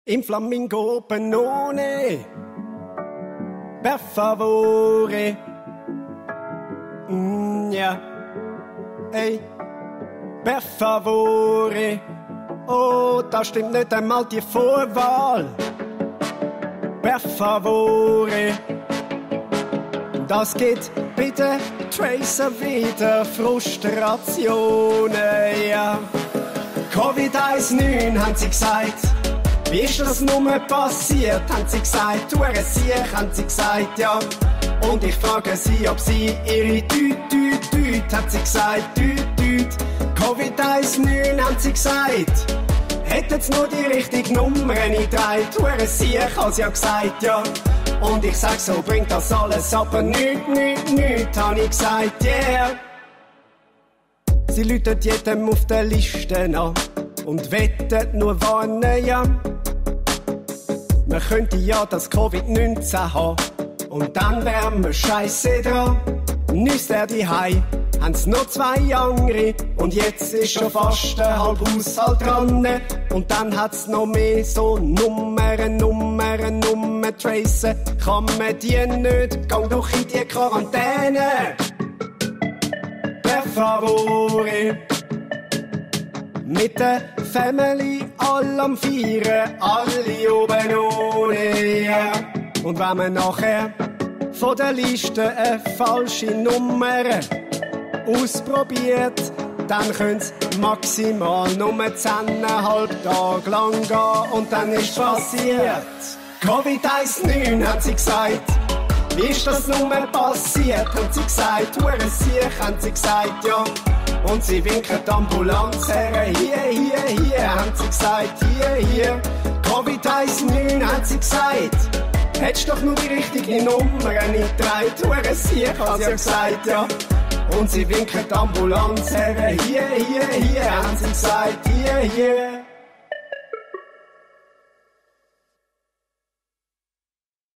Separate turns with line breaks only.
In Flamingo Benone, per favore. Ja, ey, per favore. Oh, da stimmt nicht einmal die Vorwahl. Per favore. Das geht bitte Tracer wieder Frustrationen, ja. Covid-19 haben sie gesagt. Wie ist das nur passiert, haben sie gesagt. Siech, haben sie gesagt, ja. Und ich frage sie, ob sie ihre Tüt, hat sie gesagt, Tüt. Covid-19 haben sie gesagt. Hätten sie nur die richtige Nummer nicht drei. Siech, hat sie ja gesagt, ja. Und ich sag, so bringt das alles, aber nüt, hab ich gesagt, yeah. Sie läutet jedem auf der Liste an und wettet nur warnen, ja. Man könnte ja das Covid-19 haben und dann wären wir scheisse dran. Nüsst er die Hai, haben's nur 2 andere und jetzt ist schon fast ein halb Haushalt dran. Und dann hat's noch mehr so Nummern tracen. Kann man die nicht, gang doch in die Quarantäne. Per favore. Mit der Family all am Feiern, alle oben ohne, ja. Und wenn man nachher von der Liste eine falsche Nummer ausprobiert, dann könnte es maximal nur 10,5 Tage lang gehen und dann ist passiert. Covid-19 hat sie gesagt. Wie ist das nur passiert, haben sie gesagt. Siech, haben sie gesagt, ja. Und sie winken die Ambulanz her. Hier, haben sie gesagt. Hier. Covid-19 hat sie gesagt. Hättest doch nur die richtige Nummer nicht drei. Siech, hat sie ja gesagt, ja. Und sie winken die Ambulanz her. Hier, haben sie gesagt. Hier.